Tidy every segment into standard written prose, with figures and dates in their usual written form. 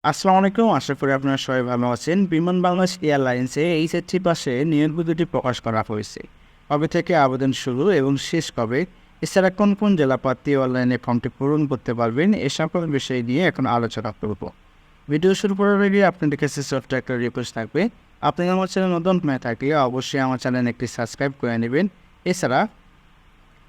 আসসালামু আলাইকুম। আশা করি আপনারা সবাই ভালো আছেন। বিমান বাংলাদেশ এয়ারলাইন্সে এইচআরটি পাশে নিয়োগ বিজ্ঞপ্তি প্রকাশ করা হয়েছে। কবে থেকে আবেদন শুরু এবং শেষ কবে? এছাড়া কোন কোন জেলা প্রার্থী অনলাইনে ফর্মটি পূরণ করতে পারবেন? এ সকল বিষয় নিয়ে এখন আলোচনা করব। ভিডিও শুরু করার আগে আপনাদের কাছে ছোট্ট একটা রিকোয়েস্ট থাকবে। আপনি আমার চ্যানেল নতুন হয়ে থাকলে অবশ্যই আমার চ্যানেল একটি সাবস্ক্রাইব করে নেবেন। এছাড়া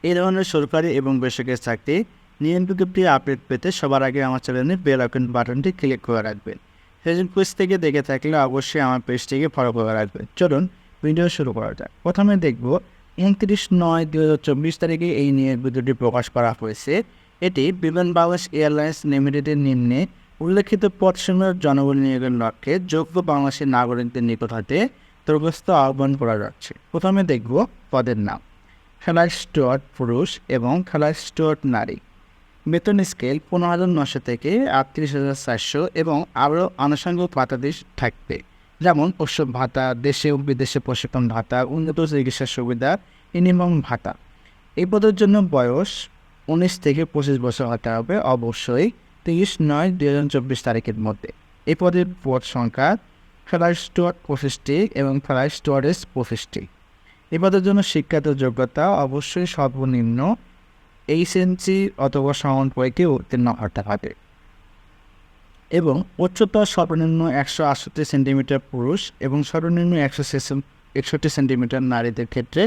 এই ধরনের সরকারি এবং বেসরকারি চাকরি নিয়োগ বিজ্ঞপ্তি আপডেট পেতে সবার আগে আমার চ্যানেলের বেল আইকন বাটনটি ক্লিক করে রাখবেন। ফেসবুক পেজ থেকে দেখে থাকলে অবশ্যই আমার পেজটিকে ফলো করে রাখবেন। চলুন ভিডিও শুরু করা যাক। প্রথমে দেখব 29/9/2024 তারিখে এই নিয়োগ বিজ্ঞপ্তি প্রকাশ করা হয়েছে। এটি বিমান বাংলাদেশ এয়ারলাইন্স লিমিটেডের নিম্নে উল্লেখিত পদসমূহের জনবল নিয়োগের লক্ষ্যে যোগ্য বাংলাদেশের নাগরিকদের নিকট হতে দরখাস্ত আহ্বান করা যাচ্ছে। প্রথমে দেখব পদের নাম। খেলার স্টুয়ার্ড পুরুষ এবং খেলার স্টুয়ার্ড নারী। বেতন স্কেল 15,900 থেকে 38,400 এবং আরও আনুষঙ্গিক ভাতাদি থাকবে, যেমন উৎসব ভাতা, দেশে ও বিদেশে প্রশিক্ষণ ভাতা, উন্নত চিকিৎসা সুবিধা, মিনিমাম ভাতা। এই পদের জন্য বয়স 19 থেকে 25 বছর হতে হবে, অবশ্যই 30/9/2024 তারিখের মধ্যে। এই পদের পদ সংখ্যা খেলার স্টুয়ার্ড 25টি এবং খেলার স্টুয়ার্ডেস 25টি। এই পদের জন্য শিক্ষাগত যোগ্যতা অবশ্যই সর্বনিম্ন এইচএসসি অথবা সমান পরীক্ষায় উত্তীর্ণ হতে হবে এবং উচ্চতা সর্বনিম্ন 168 সেন্টিমিটার পুরুষ এবং সর্বনিম্ন 161 সেন্টিমিটার নারীদের ক্ষেত্রে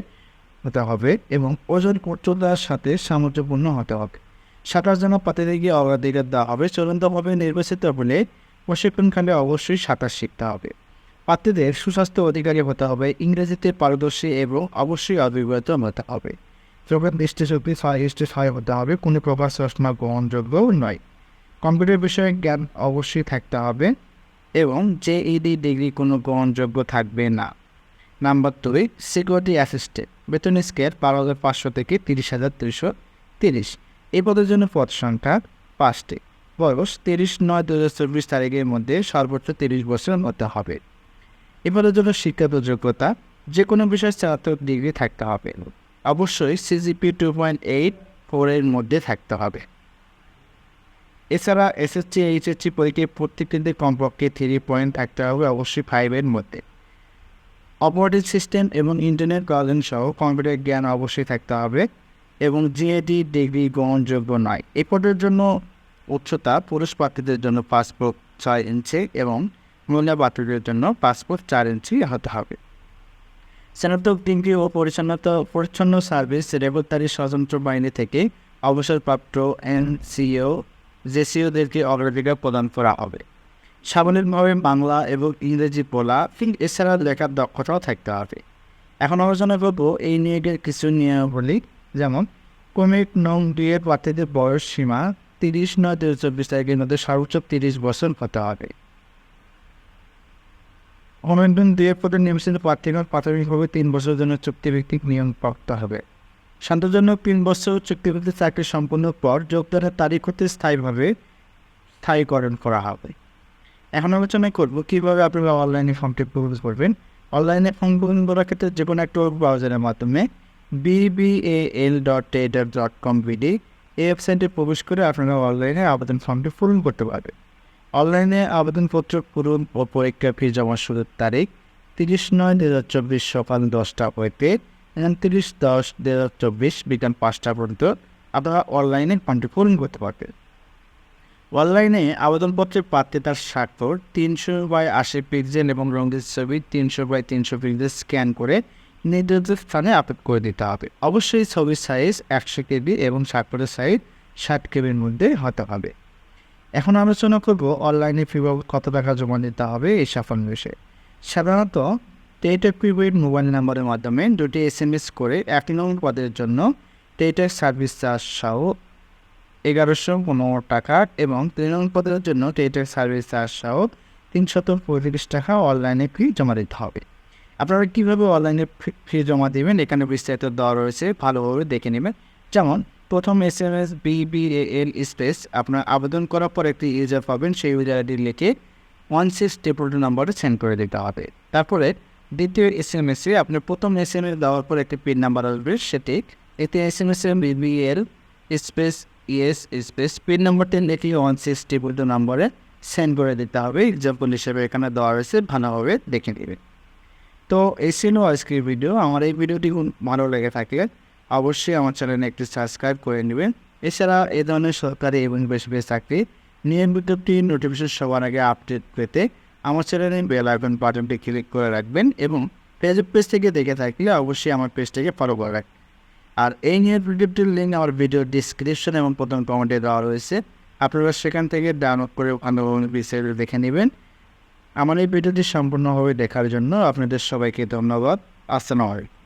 হতে হবে এবং ওজন উচ্চতার সাথে সামঞ্জস্যপূর্ণ হতে হবে। সাঁতার জন্য প্রার্থীদেরকে অগ্রাধিকার দেওয়া হবে। চূড়ান্তভাবে নির্বাচিত হলে প্রশিক্ষণকালে অবশ্যই সাঁতার শিখতে হবে। প্রার্থীদের সুস্বাস্থ্য অধিকারী হতে হবে, ইংরেজিতে পারদর্শী এবং অবশ্যই অভিজ্ঞতা হতে হবে। চোখের দৃষ্টিশক্তি 6:6 হতে হবে, কোনো প্রকার চশমা গ্রহণযোগ্য নয়। কম্পিউটার বিষয়ে জ্ঞান অবশ্যই থাকতে হবে এবং জেইডি ডিগ্রি কোনো গ্রহণযোগ্য থাকবে না। Number 2, security assistant. বেতন স্কেল 12,500 থেকে 30,330। এই পদের জন্য পদ সংখ্যা 5টি। বয়স 30/9/2024 তারিখের মধ্যে সর্বোচ্চ 30 বছর হতে হবে। এই পদের জন্য শিক্ষাগত যোগ্যতা যে কোনো বিষয়ে স্নাতক ডিগ্রি থাকতে হবে, অবশ্যই সিজিপি 2.84 এর মধ্যে থাকতে হবে। এছাড়া এসএসসি এইচএসসি পরীক্ষায় প্রত্যেকটিতে কমপক্ষে 3 পয়েন্ট থাকতে হবে, অবশ্যই 5-এর মধ্যে। অপারেটিং সিস্টেম এবং ইন্টারনেট কানেকশন সহ কম্পিউটার জ্ঞান অবশ্যই থাকতে হবে এবং জিএডি ডিগ্রি গ্রহণযোগ্য নয়। এই পদের জন্য উচ্চতা পুরুষ প্রার্থীদের জন্য পাসপোর্ট 6 ইঞ্চি এবং মহিলা প্রার্থীদের জন্য পাসপোর্ট 4 ইঞ্চি হতে হবে। স্নাতক ডিগ্রি ও পরিচ্ছন্ন সার্ভিস রেবতারি সশস্ত্র বাহিনী থেকে অবসরপ্রাপ্ত এনসিও জেসিওদেরকে অগ্রাধিকার প্রদান করা হবে। সাবলীলভাবে বাংলা এবং ইংরেজি বলা, এছাড়া লেখার দক্ষতাও থাকতে হবে। এখন আলোচনা করব এই নিয়োগের কিছু নিয়মাবলী, যেমন কমিক নং 2 এর প্রার্থীদের বয়স সীমা 30/9/2024 তারিখের মধ্যে সর্বোচ্চ 30 বছর হতে হবে। অনলাইন দিয়ে পদে নির্বাচিত প্রার্থীগণ প্রাথমিকভাবে 3 বছরের জন্য চুক্তিভিত্তিক নিয়োগ প্রাপ্ত হবে। শান্তজনক 3 বছর চুক্তিভিত্তিক চাকরি সম্পূর্ণ পর যোগদানের তারিখ হতে স্থায়ীকরণ করা হবে। এখন আলোচনা করব কীভাবে আপনারা অনলাইনে ফর্মটি পূরণ করবেন। অনলাইনে ফর্ম পূরণ করার ক্ষেত্রে যে কোনো একটা ব্রাউজারের মাধ্যমে bbal.twitter.com/bd এই ওয়েবসাইটে প্রবেশ করে আপনারা অনলাইনে আবেদন ফর্মটি পূরণ করতে পারবেন। অনলাইনে আবেদনপত্র পূরণ ও পরীক্ষা ফি জমা শুরুর তারিখ 30/9/2024 সকাল 10টা হইতে 29/10/2024 বিকাল 5টা পর্যন্ত আপনারা অনলাইনে ফর্মটি পূরণ করতে পারবেন। অনলাইনে আবেদনপত্রের প্রার্থীতার স্বাক্ষর 300/80 পিক্সেল এবং রঙিন ছবি 300/300 পিক্সেল স্ক্যান করে নির্দিষ্ট স্থানে আপলোড করে দিতে হবে। অবশ্যই ছবির সাইজ 100 কেবি এবং স্বাক্ষরের সাইজ 60 কেবির মধ্যে হতে হবে। এখন আলোচনা করব অনলাইনে ফি বাবদ কত টাকা জমা দিতে হবে এই সাফল্য বিষয়ে। সাধারণত টেলিটক প্রিপেইড মোবাইল নাম্বারের মাধ্যমে 2টি SMS করে 1 নং পদের জন্য টেলিটক সার্ভিস চার্জ সহ 1,115 টাকা এবং 3 নং পদের জন্য টেলিটক সার্ভিস চার্জ সহ 335 টাকা অনলাইনে ফি জমা দিতে হবে। আপনারা কীভাবে অনলাইনে ফি জমা দেবেন এখানে বিস্তারিত দেওয়া রয়েছে, ভালোভাবে দেখে নেবেন। যেমন প্রথম SMS BBAL স্পেস আপনার আবেদন করার পর একটি ইউজার পাবেন, সেই ইউজার আইডি লিখে 1622 নম্বরে সেন্ড করে দিতে হবে। তারপরে দ্বিতীয় SMS-এ আপনার প্রথম SMS দেওয়ার পর একটি পিন নাম্বার আসবে, সেটি এতে SMS-এ BBAL space ES space PIN নাম্বারটি লিখে 1622 নম্বরে সেন্ড করে দিতে হবে। এক্সাম্পল হিসেবে এখানে দেওয়া রয়েছে, ভালোভাবে দেখে নেবেন। তো এই ছিল আজকের ভিডিও। আমার এই ভিডিওটি ভালো লেগে থাকলে অবশ্যই আমার চ্যানেলে একটি সাবস্ক্রাইব করে নেবেন। এছাড়া এই ধরনের সরকারি এবং বেসরকারি চাকরি নিয়মিত নোটিফিকেশন সবার আগে আপডেট পেতে আমার চ্যানেলে বেল আইকন বাটনটি ক্লিক করে রাখবেন এবং ফেসবুক পেজ থেকে দেখে থাকলে অবশ্যই আমার পেজটাকে ফলো করে রাখবেন। আর এই নিয়ে ভিডিওটির লিঙ্ক আমার ভিডিও ডিসক্রিপশন এবং প্রথম কমেন্টে দেওয়া রয়েছে, আপনারা সেখান থেকে ডাউনলোড করে ভালোভাবে বিষয়টি দেখে নেবেন। আমার এই ভিডিওটি সম্পূর্ণভাবে দেখার জন্য আপনাদের সবাইকে ধন্যবাদ। আসসালামু আলাইকুম।